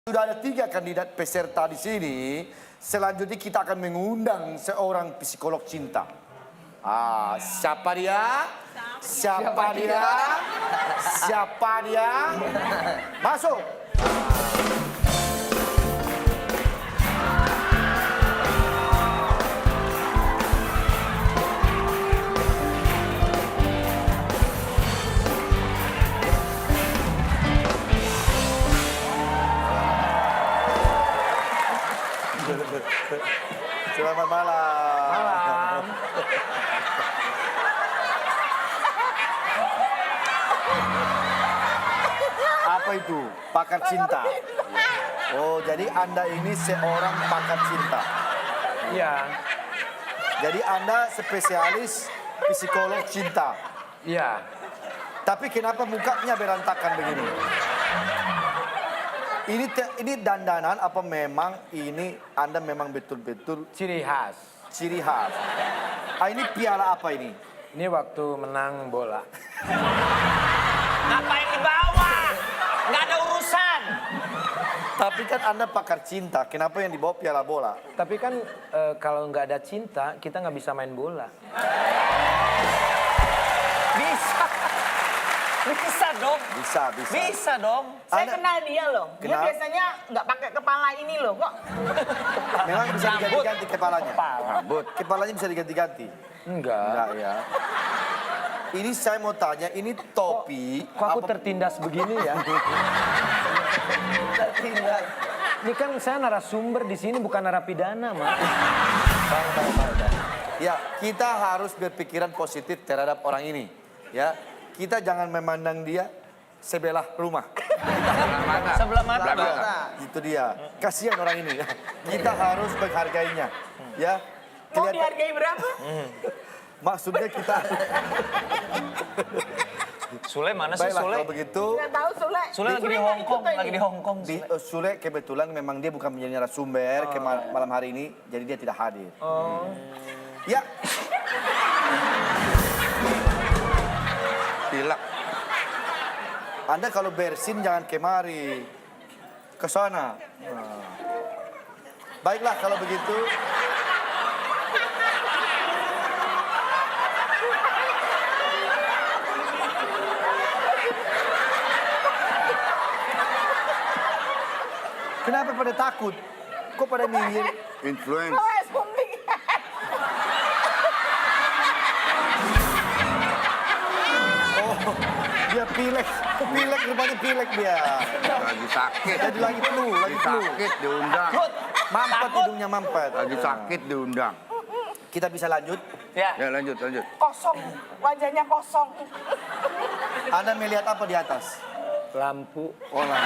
Sudah ada 3 kandidat peserta di sini. Selanjutnya kita akan mengundang seorang psikolog cinta. Siapa dia? Siapa dia? Siapa dia? Masuk. Selamat malam. Malam. Apa itu? Pakar cinta. Oh, jadi Anda ini seorang pakar cinta. Iya. Jadi Anda spesialis psikolog cinta. Iya. Tapi kenapa mukanya berantakan begini? Ini dandanan apa memang ini Anda memang betul-betul Ciri khas. ciri khas? Ini piala apa ini? Ini waktu menang bola. Ngapain dibawa? Nggak ada urusan. Tapi kan Anda pakar cinta, kenapa yang dibawa piala bola? Tapi kan kalau nggak ada cinta, kita nggak bisa main bola. Bisa. Bisa dong. Bisa. Bisa dong. Saya Anda- kenal dia loh. Dia Kenal? biasanya nggak pakai kepala ini loh kok. Memang bisa diganti-ganti kepalanya? Rambut. Kepalanya bisa diganti-ganti? Enggak. Enggak ya. Ini saya mau tanya, ini topi... Kok aku tertindas begini ya? tertindas? Ini kan saya narasumber di sini bukan narapidana, Mak. Ya, kita harus berpikiran positif terhadap orang ini. Ya, kita jangan memandang dia sebelah rumah. Sebelah mata. Itu dia. Kasihan orang ini. Kita harus menghargainya. Ya. Mau Kelihatan- dihargai berapa? Maksudnya kita... Sule mana sih Baiklah, Sule? kalau begitu... Nggak tahu Sule. Sule lagi di nggak Hong Kong, ikut ini. lagi di Hong Kong. Sule kebetulan memang dia bukan menjadi narasumber ke malam hari ini, jadi dia tidak hadir. Oh. Ya. Pilak. Anda kalau bersin jangan kemari, ke sana. Baiklah kalau begitu. Kenapa pada takut? Kok pada minggir? Influence. Oh, sumbing. Oh, dia pilek. Pilek, rupanya pilek dia. Lagi sakit. Jadi lagi flu, lagi flu. sakit diundang. Mampet hidungnya mampet. Lagi sakit diundang. Kita bisa lanjut? Ya. Ya lanjut. Kosong. Wajahnya kosong. Anda melihat apa di atas? Lampu. Oh, lah.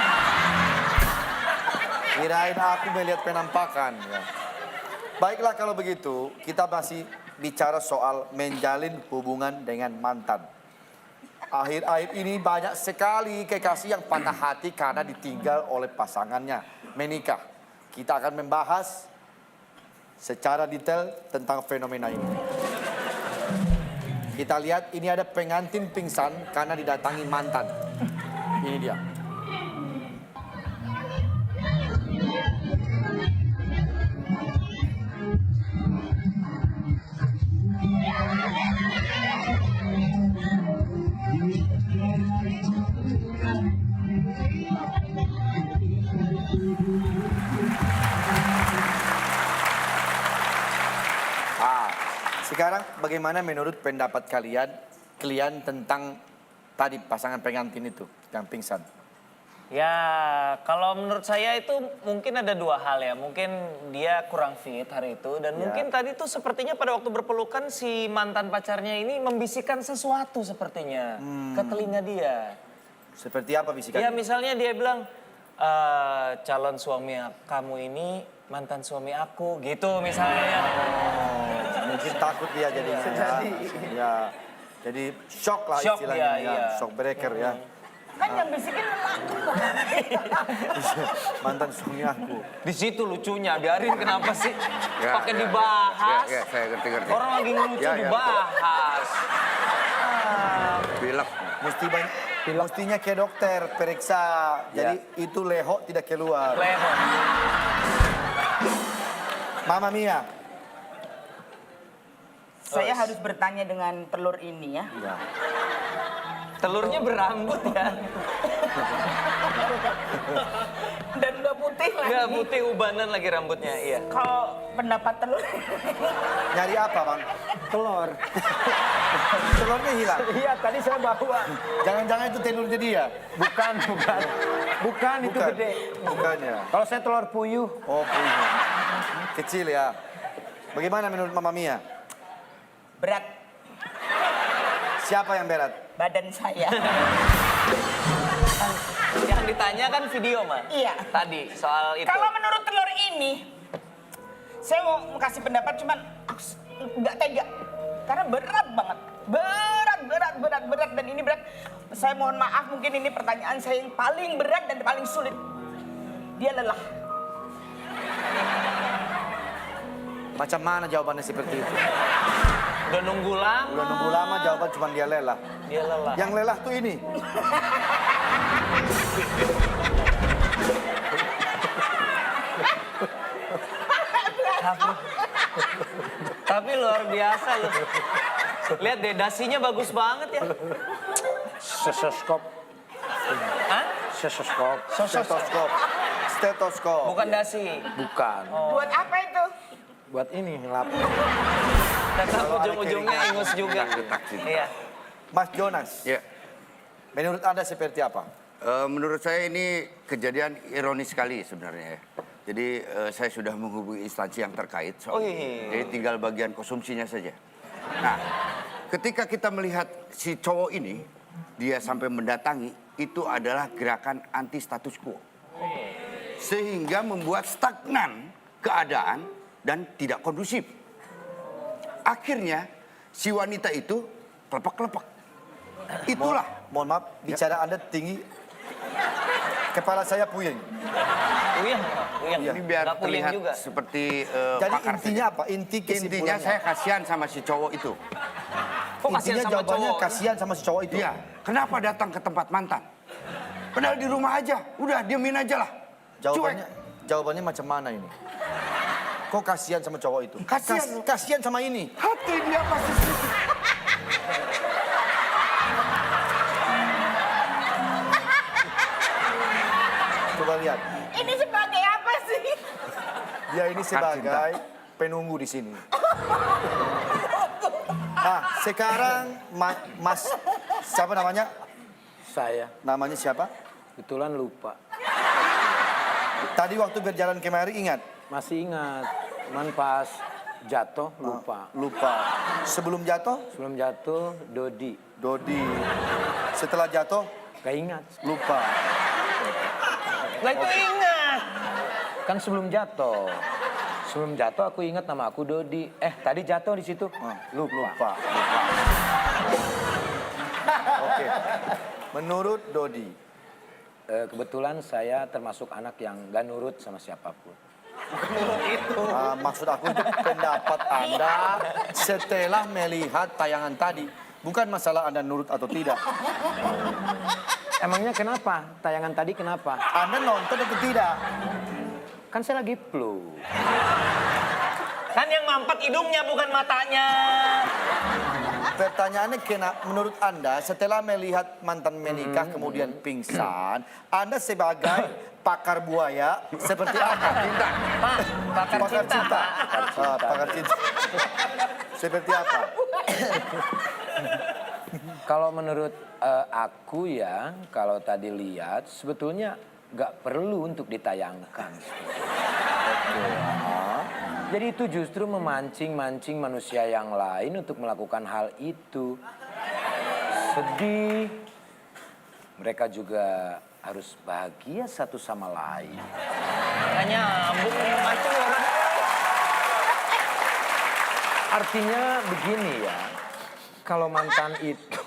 Kirain aku melihat penampakan. Ya. Baiklah kalau begitu, kita masih bicara soal menjalin hubungan dengan mantan. Akhir-akhir ini banyak sekali kekasih yang patah hati karena ditinggal oleh pasangannya menikah. Kita akan membahas secara detail tentang fenomena ini. Kita lihat ini ada pengantin pingsan karena didatangi mantan. Ini dia. Sekarang bagaimana menurut pendapat kalian tentang tadi pasangan pengantin itu yang pingsan? Ya, kalau menurut saya itu mungkin ada dua hal ya. Mungkin dia kurang fit hari itu. Dan Ya. mungkin tadi tuh sepertinya pada waktu berpelukan si mantan pacarnya ini membisikkan sesuatu sepertinya ke telinga dia. Seperti apa Ya bisikannya? misalnya dia bilang, calon suami kamu ini mantan suami aku gitu misalnya. Mungkin takut dia jadinya. Ya. Jadi shock lah Shock istilahnya. dia, iya. Shock breaker ya. Kan yang bisikin lelaki. Mantan suami aku. Di situ lucunya, biarin kenapa sih? Ya, Pakai ya. dibahas. Ya, saya ngerti. Orang lagi ngelucu Ya, ya. dibahas. Pilek. Mesti banyak. Mestinya ke dokter, periksa. Jadi itu leho tidak keluar. Leho. Mama Mia. Saya harus bertanya dengan telur ini ya. Ya. Telurnya berambut ya. Dan udah putih lagi. Enggak putih ubanan lagi rambutnya, iya. Kalau pendapat telur. Nyari apa, Bang? Telur. Telurnya hilang. Iya, tadi saya bawa. Jangan-jangan itu telurnya dia. Bukan. Bukan, itu Bukan. gede. Bukan ya. Kalau saya telur puyuh, Oh, punya. Kecil ya. Bagaimana menurut Mama Mia? Berat Siapa yang berat? badan saya. Yang ditanya kan video, Ma. Iya. Tadi soal itu. Kalau menurut telur ini, saya mau kasih pendapat cuman aku nggak tega. Karena berat banget. Berat. Dan ini berat. Saya mohon maaf, mungkin ini pertanyaan saya yang paling berat dan paling sulit. Dia lelah. Macam mana jawabannya seperti itu? Udah nunggu lama. Udah nunggu lama jawaban cuma dia lelah. Dia lelah. Yang lelah tuh ini. Tapi luar biasa loh. Lihat deh, dasinya bagus banget ya. stetoskop. Hah? Stetoskop. Stetoskop. Stetoskop. Bukan dasi. Bukan. Buat apa itu? Buat ini, ngelap. Dan Kalau ada ujung-ujungnya keringat, ingus juga. Iya. Mas Jonas, Ya. menurut Anda seperti apa? Menurut saya ini kejadian ironis sekali sebenarnya ya. Jadi saya sudah menghubungi instansi yang terkait soal Oh, ini. iya. Jadi tinggal bagian konsumsinya saja. Nah, ketika kita melihat si cowok ini, dia sampai mendatangi, itu adalah gerakan anti status quo. Sehingga membuat stagnan keadaan dan tidak kondusif. Akhirnya si wanita itu kelepek-kelepek. Itulah. Mohon maaf, bicara Anda tinggi. Kepala saya puyeng. Uyang. Ini biar Nggak puyeng terlihat juga. seperti Jadi pakar intinya saja. apa? Inti Intinya kesimpulannya. saya kasihan sama si cowok itu. Kok kasihan Intinya sama jawabannya cowok? kasihan sama si cowok itu. Iya, kenapa datang ke tempat mantan? Padahal di rumah aja, udah diemin aja lah. Jawabannya macam mana ini? Kok kasihan sama cowok itu? Kasihan. Kasihan sama ini. Hati dia pasti sedikit. Coba lihat. Ini sebagai apa sih? Dia ini sebagai penunggu di sini. Nah, sekarang Mas siapa namanya? Saya. Namanya siapa? Kebetulan lupa. Tadi waktu berjalan kemari ingat? Masih ingat. Cuman pas jatuh, lupa. Lupa. Sebelum jatuh? Sebelum jatuh, Dodi. Dodi. Setelah jatuh? Gak ingat. Lupa. Lah itu ingat. Kan sebelum jatuh. Sebelum jatuh aku ingat nama aku Dodi. Tadi jatuh di situ. Lupa. Oke. Menurut Dodi, Kebetulan saya termasuk anak yang gak nurut sama siapapun. maksud aku itu pendapat Anda setelah melihat tayangan tadi. Bukan masalah Anda nurut atau tidak. Emangnya kenapa? Tayangan tadi kenapa? Anda nonton atau tidak? Kan saya lagi flu. Kan yang mampet hidungnya bukan matanya. Pertanyaannya menurut Anda setelah melihat mantan menikah kemudian pingsan, Anda sebagai pakar buaya seperti apa? Cinta. Pak, pakar cinta. Pak. Pakar cinta. Seperti apa? Kalau menurut aku ya, kalau tadi lihat sebetulnya nggak perlu untuk ditayangkan. Jadi itu justru memancing-mancing manusia yang lain untuk melakukan hal itu. Sedih. Mereka juga harus bahagia satu sama lain. Nggak nyambung mancing orang. Artinya begini ya, kalau mantan itu...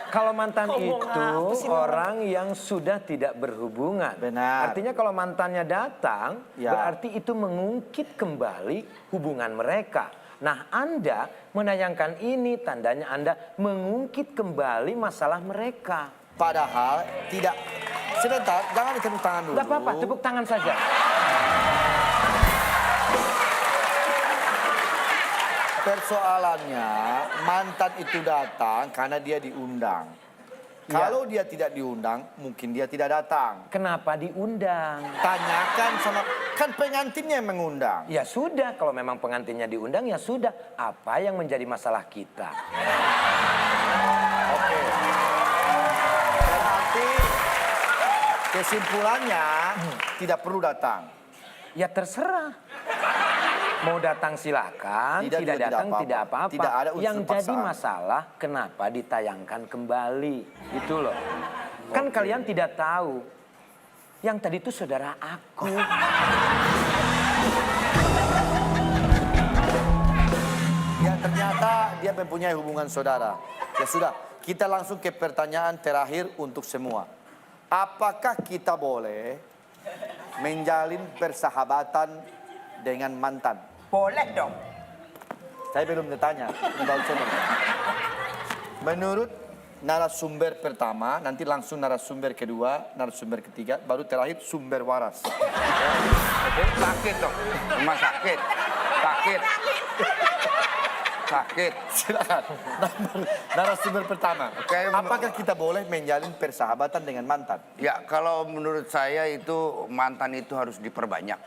Kalau mantan itu orang yang sudah tidak berhubungan. Benar. Artinya kalau mantannya datang, Ya. berarti itu mengungkit kembali hubungan mereka. Nah, Anda menayangkan ini tandanya Anda mengungkit kembali masalah mereka. Padahal tidak. Sebentar, jangan ditepuk tangan dulu. Gak apa-apa, tepuk tangan saja. Persoalannya mantan itu datang karena dia diundang. Ya. Kalau dia tidak diundang, mungkin dia tidak datang. Kenapa diundang? Tanyakan sama, kan pengantinnya yang mengundang. Ya sudah, kalau memang pengantinnya diundang ya sudah. Apa yang menjadi masalah kita? Oke. Berarti kesimpulannya tidak perlu datang. Ya terserah. Mau datang silakan, Tidak, tidak tidak datang apa-apa. tidak apa-apa. Tidak ada unsur Yang jadi paksaan. masalah kenapa ditayangkan kembali. Itu loh. Kan kalian tidak tahu. Yang tadi itu saudara aku. Ya ternyata dia mempunyai hubungan saudara. Ya sudah, kita langsung ke pertanyaan terakhir untuk semua. Apakah kita boleh menjalin persahabatan dengan mantan? Boleh dong. Saya belum ditanya. Menurut narasumber pertama, nanti langsung narasumber kedua, narasumber ketiga, baru terakhir sumber waras. Sakit dong, rumah sakit. Sakit. Sakit. Silakan. Narasumber pertama. Oke, Apakah kita boleh menjalin persahabatan dengan mantan? Ya, kalau menurut saya itu mantan itu harus diperbanyak.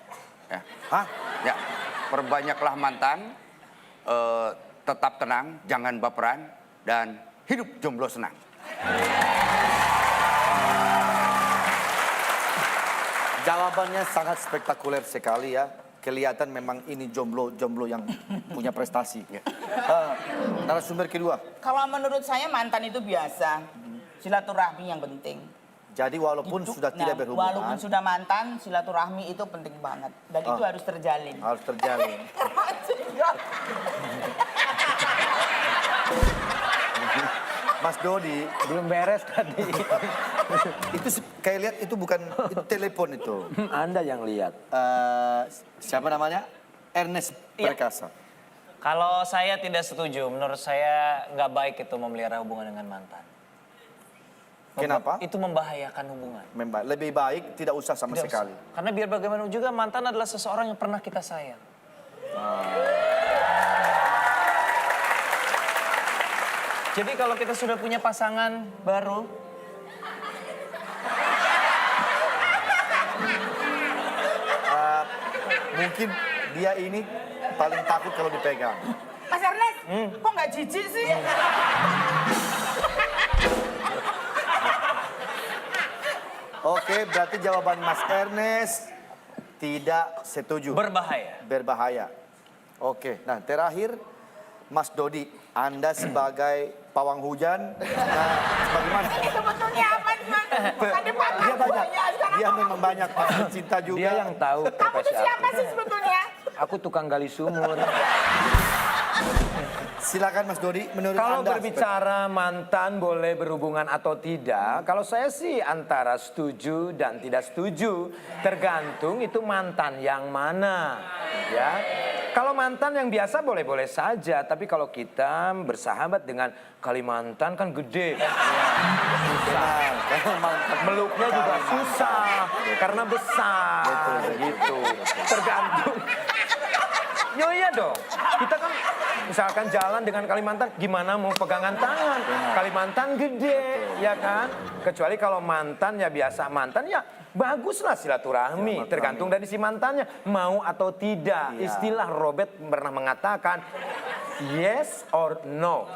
Ya, Hah? ya perbanyaklah mantan, tetap tenang, jangan baperan, dan hidup jomblo senang. Jawabannya sangat spektakuler sekali ya. Kelihatan memang ini jomblo yang punya prestasi. Narasumber kedua. Kalau menurut saya mantan itu biasa. Silaturahmi yang penting. Jadi walaupun Itu- sudah tidak nah, berhubungan, Walaupun sudah mantan, silaturahmi itu penting banget. Dan itu harus terjalin. harus terjalin. Mas Dodi, Belum beres tadi. itu kayak lihat itu bukan itu telepon itu. Anda yang lihat. Siapa namanya? Ernest Iya. Perkasa. Kalau saya tidak setuju, menurut saya nggak baik itu memelihara hubungan dengan mantan. Kenapa? Itu membahayakan hubungan. Lebih baik tidak usah sama Tidak usah. sekali. Karena biar bagaimana juga mantan adalah seseorang yang pernah kita sayang. Jadi kalau kita sudah punya pasangan baru, Mungkin dia ini paling takut kalau dipegang. Mas Ernest, kok nggak jijik sih? Oke, berarti jawaban Mas Ernest tidak setuju. berbahaya. Berbahaya. Oke, nah terakhir Mas Dodi, Anda sebagai pawang hujan, nah, bagaimana? Sebetulnya apa sih, Mas? Ada patah Dia banyak, buahnya, sekarang dia apa? memang banyak pasien cinta juga. Dia yang tahu Kamu tuh profesi siapa aku. sih sebetulnya? Aku tukang gali sumur. Silakan Mas Dodi, menurut Kalau Anda. berbicara mantan boleh berhubungan atau tidak, kalau saya sih antara setuju dan tidak setuju. Tergantung itu mantan yang mana, ya. Kalau mantan yang biasa boleh-boleh saja, tapi kalau kita bersahabat dengan Kalimantan kan gede. Benar, karena mantan Meluknya juga Kalimantan. susah karena besar. Gitu. Tergantung. Yo iya dong. Kita kan misalkan jalan dengan Kalimantan, gimana mau pegangan tangan? Kalimantan gede, ya kan? Kecuali kalau mantan ya biasa mantan ya baguslah silaturahmi. Tergantung dari si mantannya mau atau tidak. Iya. Istilah Robert pernah mengatakan yes or no.